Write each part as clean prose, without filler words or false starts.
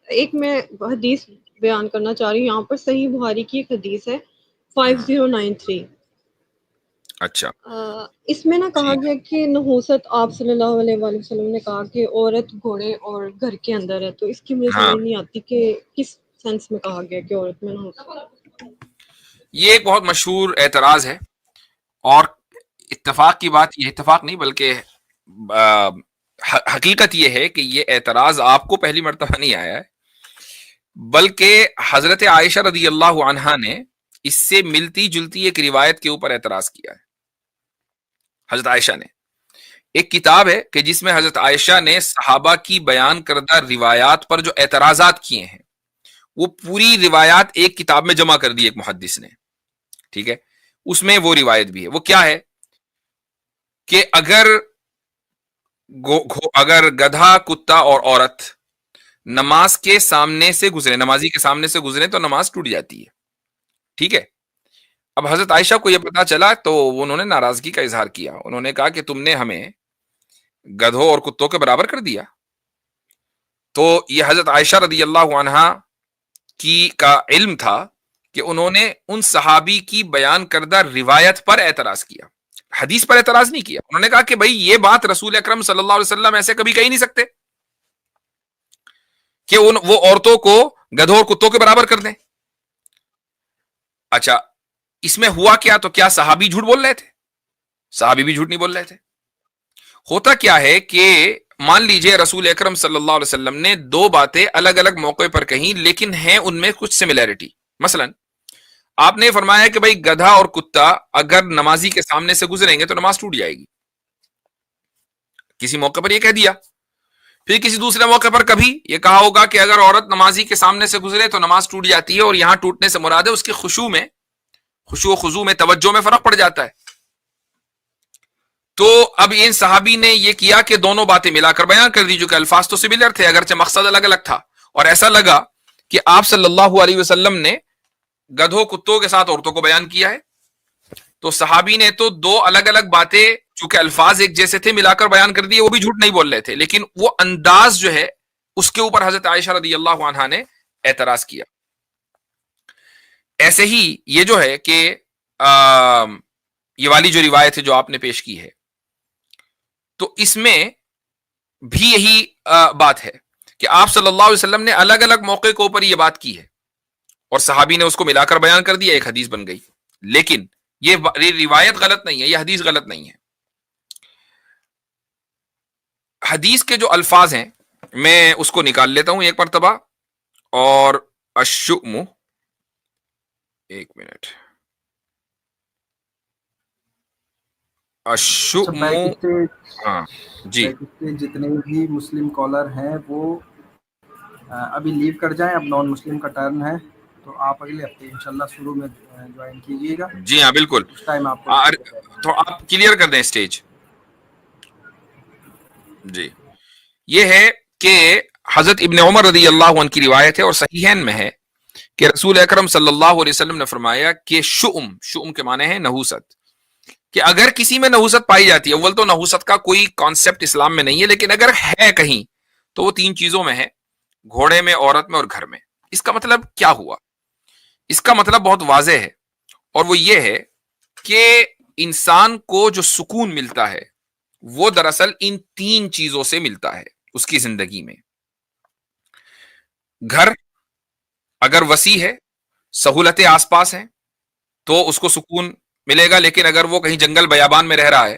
ایک میں حدیث بیان کرنا چاہ رہی ہوں یہاں پر، صحیح بخاری کی ایک حدیث ہے 5093۔ اچھا اس میں نہ کہا ٹھیک گیا کہ نحوست آپ صلی اللہ علیہ وآلہ وسلم نے کہا کہ عورت گھوڑے اور گھر کے اندر ہے، تو اس کی مجھے ہاں، سمجھ نہیں آتی کہ کس سینس میں کہا گیا کہ عورت میں نحوست۔ یہ ایک بہت مشہور اعتراض ہے، اور اتفاق کی بات یہ، اتفاق نہیں بلکہ حقیقت یہ ہے کہ یہ اعتراض آپ کو پہلی مرتبہ نہیں آیا ہے، بلکہ حضرت عائشہ رضی اللہ عنہا نے اس سے ملتی جلتی ایک روایت کے اوپر اعتراض کیا ہے۔ حضرت عائشہ نے ایک کتاب ہے کہ جس میں حضرت عائشہ نے صحابہ کی بیان کردہ روایات پر جو اعتراضات کیے ہیں وہ پوری روایات ایک کتاب میں جمع کر دی ایک محدث نے، ٹھیک ہے؟ اس میں وہ روایت بھی ہے۔ وہ کیا ہے کہ اگر گدھا، کتا اور عورت نماز کے سامنے سے گزرے، نمازی کے سامنے سے گزرے تو نماز ٹوٹ جاتی ہے، ٹھیک ہے؟ اب حضرت عائشہ کو یہ پتا چلا تو انہوں نے ناراضگی کا اظہار کیا، انہوں نے کہا کہ تم نے ہمیں گدھوں اور کتوں کے برابر کر دیا۔ تو یہ حضرت عائشہ رضی اللہ عنہا کا علم تھا کہ انہوں نے ان صحابی کی بیان کردہ روایت پر اعتراض کیا، حدیث پر اعتراض نہیں کیا۔ انہوں نے کہا کہ بھئی یہ بات رسول اکرم صلی اللہ علیہ وسلم ایسے کبھی کہہ نہیں سکتے کہ وہ عورتوں کو گدھوں اور کتوں کے برابر کر دیں۔ اچھا، اس میں ہوا کیا؟ تو کیا صحابی جھوٹ بول رہے تھے؟ صحابی بھی جھوٹ نہیں بول رہے تھے۔ ہوتا کیا ہے کہ مان لیجئے رسول اکرم صلی اللہ علیہ وسلم نے دو باتیں الگ الگ موقع پر کہیں، لیکن ہیں ان میں کچھ سملیرٹی۔ مثلا آپ نے فرمایا کہ بھئی گدھا اور کتا اگر نمازی کے سامنے سے گزریں گے تو نماز ٹوٹ جائے گی، کسی موقع پر یہ کہہ دیا۔ پھر کسی دوسرے موقع پر کبھی یہ کہا ہوگا کہ اگر عورت نمازی کے سامنے سے گزرے تو نماز ٹوٹ جاتی ہے، اور یہاں ٹوٹنے سے مراد ہے اس کے خشوع و خضوع میں، توجہ میں فرق پڑ جاتا ہے۔ تو اب ان صحابی نے یہ کیا کہ دونوں باتیں ملا کر بیان کر دی، جو کہ الفاظ تو سملر تھے اگرچہ مقصد الگ الگ تھا، اور ایسا لگا کہ آپ صلی اللہ علیہ وسلم نے گدھوں کتوں کے ساتھ عورتوں کو بیان کیا ہے۔ تو صحابی نے تو دو الگ الگ باتیں چونکہ الفاظ ایک جیسے تھے ملا کر بیان کر دیے، وہ بھی جھوٹ نہیں بول رہے تھے، لیکن وہ انداز جو ہے اس کے اوپر حضرت عائشہ رضی اللہ عنہا نے اعتراض کیا۔ ایسے ہی یہ جو ہے کہ یہ والی جو روایت ہے جو آپ نے پیش کی ہے، تو اس میں بھی یہی بات ہے کہ آپ صلی اللہ علیہ وسلم نے الگ الگ موقع کے اوپر یہ بات کی ہے، اور صحابی نے اس کو ملا کر بیان کر دیا، ایک حدیث بن گئی۔ لیکن یہ روایت غلط نہیں ہے، یہ حدیث غلط نہیں ہے۔ حدیث کے جو الفاظ ہیں میں اس کو نکال لیتا ہوں ایک مرتبہ، اور الشؤم، ایک منٹ، الشؤم، ہاں جی جتنے بھی مسلم کالر ہیں وہ ابھی لیو کر جائیں، اب نان مسلم کا ٹرن ہے، تو آپ اگلے ہفتے انشاءاللہ شروع میں جوائن کیجیے گا۔ جی ہاں بالکل، اس ٹائم آپ کو تو آپ کلیئر کر دیں اسٹیج۔ جی، یہ ہے کہ حضرت ابن عمر رضی اللہ عنہ کی روایت ہے اور صحیحین میں ہے کہ رسول اکرم صلی اللہ علیہ وسلم نے فرمایا کہ شؤم کے معنی ہے نحوست، کہ اگر کسی میں نحوست پائی جاتی ہے، اول تو نحوست کا کوئی کانسیپٹ اسلام میں نہیں ہے، لیکن اگر ہے کہیں تو وہ تین چیزوں میں ہے، گھوڑے میں، عورت میں اور گھر میں۔ اس کا مطلب کیا ہوا؟ اس کا مطلب بہت واضح ہے، اور وہ یہ ہے کہ انسان کو جو سکون ملتا ہے وہ دراصل ان تین چیزوں سے ملتا ہے اس کی زندگی میں۔ گھر اگر وسیع ہے، سہولتیں آس پاس ہیں تو اس کو سکون ملے گا، لیکن اگر وہ کہیں جنگل بیابان میں رہ رہا ہے،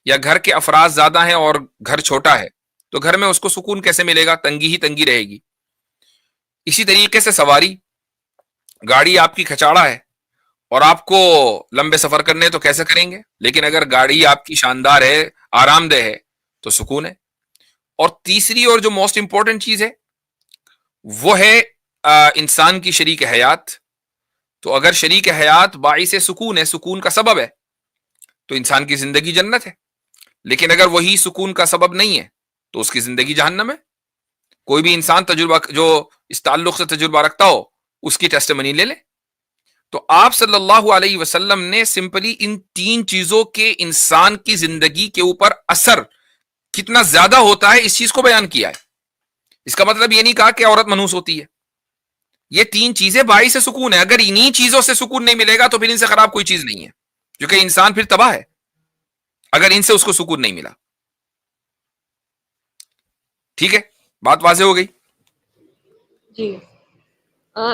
یا گھر کے افراد زیادہ ہیں اور گھر چھوٹا ہے، تو گھر میں اس کو سکون کیسے ملے گا؟ تنگی ہی تنگی رہے گی۔ اسی طریقے سے سواری، گاڑی آپ کی کھچاڑا ہے اور آپ کو لمبے سفر کرنے تو کیسے کریں گے، لیکن اگر گاڑی آپ کی شاندار ہے، آرام دہ ہے، تو سکون ہے۔ اور تیسری اور جو موسٹ امپورٹنٹ چیز ہے وہ ہے انسان کی شریک حیات۔ تو اگر شریک حیات باعث سکون ہے، سکون کا سبب ہے، تو انسان کی زندگی جنت ہے۔ لیکن اگر وہی سکون کا سبب نہیں ہے تو اس کی زندگی جہنم ہے۔ کوئی بھی انسان تجربہ جو اس تعلق سے تجربہ رکھتا ہو اس کی ٹیسٹمنی لے لے۔ تو آپ صلی اللہ علیہ وسلم نے سمپلی ان تین چیزوں کے انسان کی زندگی کے اوپر اثر کتنا زیادہ ہوتا ہے اس چیز کو بیان کیا ہے۔ اس کا مطلب یہ نہیں کہا کہ عورت منحوس ہوتی ہے. یہ تین چیزیں باعث سکون ہے. اگر انہی چیزوں سے سکون نہیں ملے گا تو پھر ان سے خراب کوئی چیز نہیں ہے, کیونکہ انسان پھر تباہ ہے اگر ان سے اس کو سکون نہیں ملا. ٹھیک ہے, بات واضح ہو گئی. جی.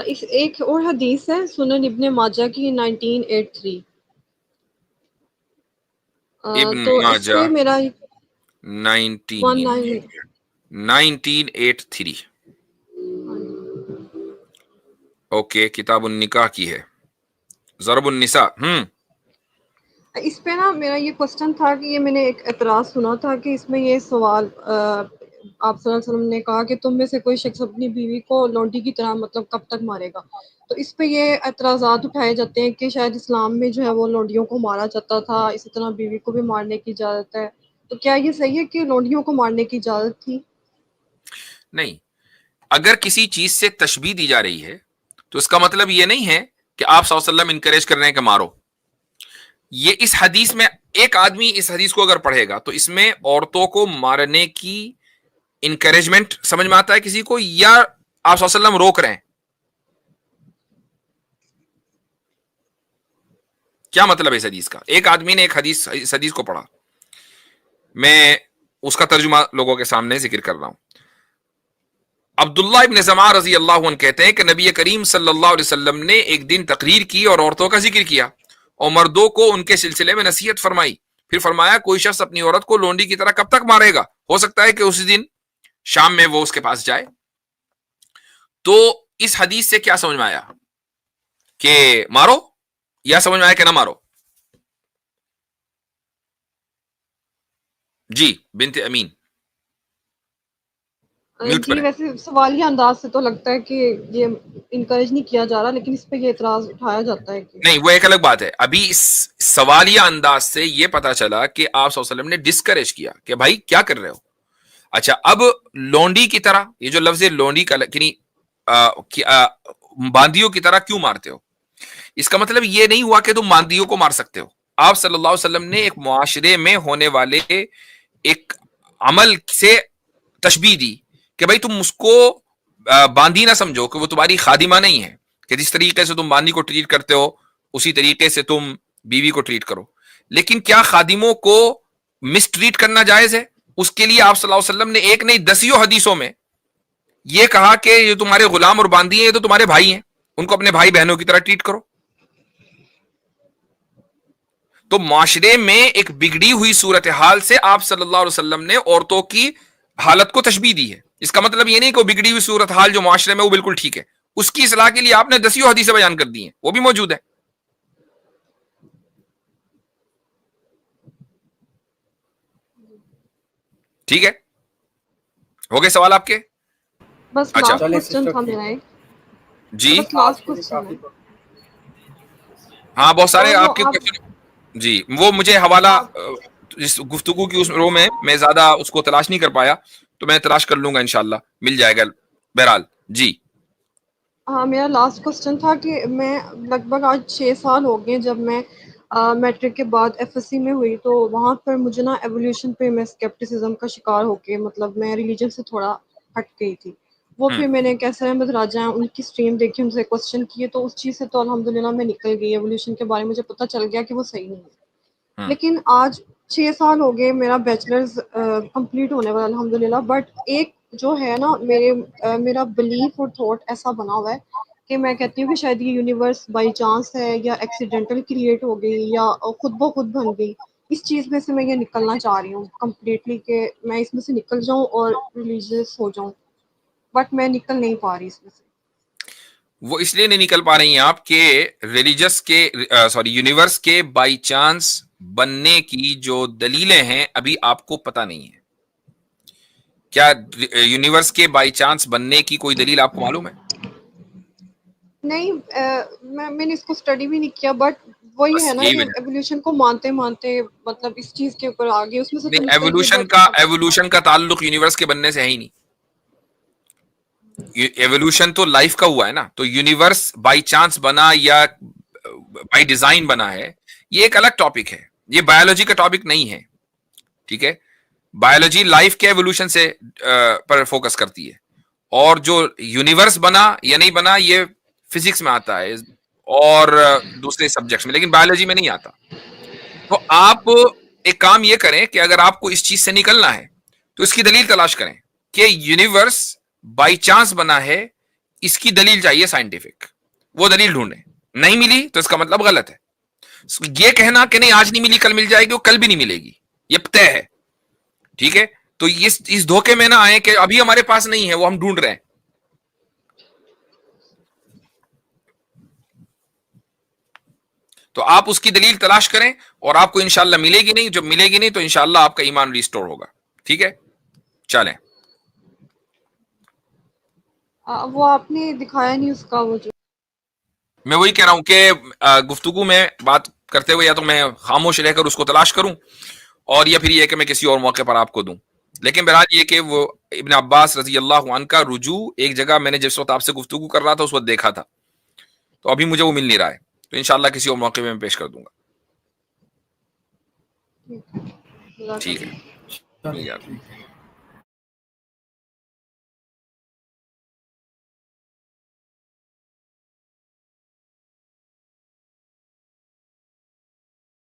اس ایک اور حدیث ہے سنن ابن ماجہ کی 1983. ابن تو اس ماجہ پہ میرا 1983. اوکے, کتاب النکاح کی ہے, ضرب النساء. اس پہ نا میرا یہ کوسچن تھا کہ یہ میں نے ایک اعتراض سنا تھا کہ اس میں یہ سوال آپ صلی اللہ علیہ وسلم نے کہا کہ تم میں سے کوئی شخص اپنی بیوی کو لونڈی کی طرح مطلب کب تک مارے گا. تو اس پہ یہ اعتراضات اٹھائے جاتے ہیں کہ شاید اسلام میں جو ہے وہ لونڈیوں کو مارا جاتا تھا, اسی طرح بیوی کو بھی مارنے کی اجازت ہے. تو کیا یہ صحیح ہے کہ لونڈیوں کو مارنے کی اجازت تھی؟ نہیں, اگر کسی چیز سے تشبیہ دی جا رہی ہے تو اس کا مطلب یہ نہیں ہے کہ آپ صلی اللہ علیہ وسلم انکریج کر رہے ہیں کہ مارو. یہ اس حدیث میں ایک آدمی اس حدیث کو اگر پڑھے گا تو اس میں عورتوں کو مارنے کی انکریجمنٹ سمجھ میں آتا ہے کسی کو, یا آپ صلی اللہ علیہ وسلم روک رہے ہیں؟ کیا مطلب ہے اس حدیث کا؟ ایک آدمی نے ایک حدیث اس حدیث کو پڑھا, میں اس کا ترجمہ لوگوں کے سامنے ذکر کر رہا ہوں. عبداللہ ابن زمعہ رضی اللہ عنہ کہتے ہیں کہ نبی کریم صلی اللہ علیہ وسلم نے ایک دن تقریر کی اور عورتوں کا ذکر کیا اور مردوں کو ان کے سلسلے میں نصیحت فرمائی. پھر فرمایا کوئی شخص اپنی عورت کو لونڈی کی طرح کب تک مارے گا؟ ہو سکتا ہے کہ اسی دن شام میں وہ اس کے پاس جائے. تو اس حدیث سے کیا سمجھ میں آیا کہ مارو, یا سمجھ میں آیا کہ نہ مارو؟ جی بنت امین. جی ویسے سوالیہ انداز سے تو لگتا ہے کہ یہ انکریج نہیں کیا جا رہا, لیکن اس پہ یہ اعتراض اٹھایا جاتا ہے کہ نہیں, وہ ایک الگ بات ہے. ابھی اس سوالیہ انداز سے یہ پتا چلا کہ آپ صلی اللہ علیہ وسلم نے ڈسکریج کیا کہ بھائی کیا کر رہے ہو. اچھا, اب لونڈی کی طرح, یہ جو لفظ لونڈی کا باندیوں کی طرح کیوں مارتے ہو, اس کا مطلب یہ نہیں ہوا کہ تم باندیوں کو مار سکتے ہو. آپ صلی اللہ علیہ وسلم نے ایک معاشرے میں ہونے والے ایک عمل سے تشبیہ دی کہ بھائی تم اس کو باندی نہ سمجھو, کہ وہ تمہاری خادمہ نہیں ہے, کہ جس طریقے سے تم باندی کو ٹریٹ کرتے ہو اسی طریقے سے تم بیوی کو ٹریٹ کرو. لیکن کیا خادموں کو مس ٹریٹ کرنا جائز ہے؟ اس کے لیے آپ صلی اللہ علیہ وسلم نے ایک نہیں دسیوں حدیثوں میں یہ کہا کہ یہ تمہارے غلام اور باندی ہیں, یہ تو تمہارے بھائی ہیں, ان کو اپنے بھائی بہنوں کی طرح ٹریٹ کرو. تو معاشرے میں ایک بگڑی ہوئی صورتحال سے آپ صلی اللہ علیہ وسلم نے عورتوں کی حالت کو تشبیہ دی ہے. اس کا مطلب یہ نہیں کہ وہ بگڑی ہوئی صورتحال جو معاشرے میں وہ بالکل ٹھیک ہے, اس کی اصلاح کے لیے آپ نے دسیوں حدیثیں بیان کر دی ہیں, وہ بھی موجود ہے. ٹھیک ہے, ہو گئے سوال آپ کے؟ بس اچھا لاسٹ کوسچن تھا میرا ایک. جی بس لاسٹ کوسچن ہے. ہاں بہت سارے وہ آپ کے جی, وہ مجھے حوالہ اس گفتگو کی اس رو میں زیادہ اس کو تلاش نہیں کر پایا, تو میں تلاش کر لوں گا, انشاءاللہ مل جائے گا بہرحال. جی ہاں, میرا لاسٹ کوسچن تھا کہ میں لگ بھگ آج 6 سال ہو گئے جب میں میٹرک کے بعد ایف ایس سی میں ہوئی, تو وہاں پر مجھے نا ایولیوشن پہ میں اسکیپٹسزم کا شکار ہو کے مطلب میں ریلیجن سے تھوڑا ہٹ گئی تھی. وہ پھر میں نے کیسر احمد راجہ ان کی اسٹریم دیکھی, ان سے کوسچن کیے, تو اس چیز سے تو الحمدللہ میں نکل گئی. ایولیوشن کے بارے میں مجھے پتہ چل گیا کہ وہ صحیح نہیں ہے. لیکن آج 6 سال ہو گئے, میرا بیچلرز کمپلیٹ ہونے والا الحمدللہ, بٹ ایک جو ہے نا میرا بلیف اور تھاٹ ایسا بنا ہوا ہے کہ میں کہتی ہوں کہ شاید یہ یونیورس بائی چانس ہے, یا ایکسیڈنٹل کریٹ ہو گئی, یا خود بخود بن گئی. اس چیز میں سے میں یہ نکلنا چاہ رہی ہوں کمپلیٹلی, کہ میں اس میں سے نکل جاؤں اور ریلیجیس ہو جاؤں, بٹ میں نکل نہیں پا رہی اس میں سے. وہ اس لیے نہیں نکل پا رہی ہیں آپ کہ ریلیجس کے یونیورس کے بائی چانس بننے کی جو دلیلیں ہیں ابھی آپ کو پتہ نہیں ہے. کیا یونیورس کے بائی چانس بننے کی کوئی دلیل آپ کو معلوم ہے؟ نہیں, میں نے اس کو اسٹڈی بھی نہیں کیا, بٹ وہی ہے نا کہ ایولیوشن کو مانتے مطلب اس چیز کے اوپر آگے اس میں سے تو نہیں, نکل گئی. ایوولوشن کا تعلق یونیورس کے بننے سے ہے ہی نہیں. ایوولوشن تو لائف کا ہوا ہے نا, تو یونیورس بائی چانس بنا یا بائی ڈیزائن بنا ہے, یہ ایک الگ ٹاپک ہے, یہ بایولوجی کا ٹاپک نہیں ہے. ٹھیک ہے, بایولوجی لائف کے ایوولوشن سے پر فوکس کرتی ہے, اور جو یونیورس بنا یا نہیں بنا یہ فزکس میں آتا ہے اور دوسرے سبجیکٹس میں، لیکن بایولوجی میں نہیں آتا. تو آپ ایک کام یہ کریں کہ اگر آپ کو اس چیز سے نکلنا ہے تو اس کی دلیل تلاش کریں کہ یونیورس بائی چانس بنا ہے، اس کی دلیل چاہیے سائنٹیفک، وہ دلیل ڈھونڈیں. نہیں ملی تو اس کا مطلب غلط ہے. یہ کہنا کہ نہیں آج نہیں ملی کل مل جائے گی، وہ کل بھی نہیں ملے گی، یہ طے ہے. ٹھیک ہے، تو اس دھوکے میں نہ آئے کہ ابھی ہمارے پاس نہیں ہے، وہ ہم ڈھونڈ رہے ہیں. تو آپ اس کی دلیل تلاش کریں اور آپ کو انشاءاللہ ملے گی نہیں. جب ملے گی نہیں تو انشاءاللہ آپ کا ایمان ریسٹور ہوگا. ٹھیک ہے، چلیں. وہ آپ نے دکھایا نہیں اس کا وہ جو. میں وہی کہہ رہا ہوں کہ گفتگو میں بات کرتے ہوئے یا تو میں خاموش رہ کر اس کو تلاش کروں، اور یا پھر یہ کہ میں کسی اور موقع پر آپ کو دوں. لیکن بہرحال یہ کہ وہ ابن عباس رضی اللہ عنہ کا رجوع ایک جگہ میں نے جس وقت آپ سے گفتگو کر رہا تھا اس وقت دیکھا تھا، تو ابھی مجھے وہ مل نہیں رہا ہے. تو انشاءاللہ کسی اور موقع میں پیش کر دوں گا. ٹھیک ہے، چلیے ٹھیک ہے.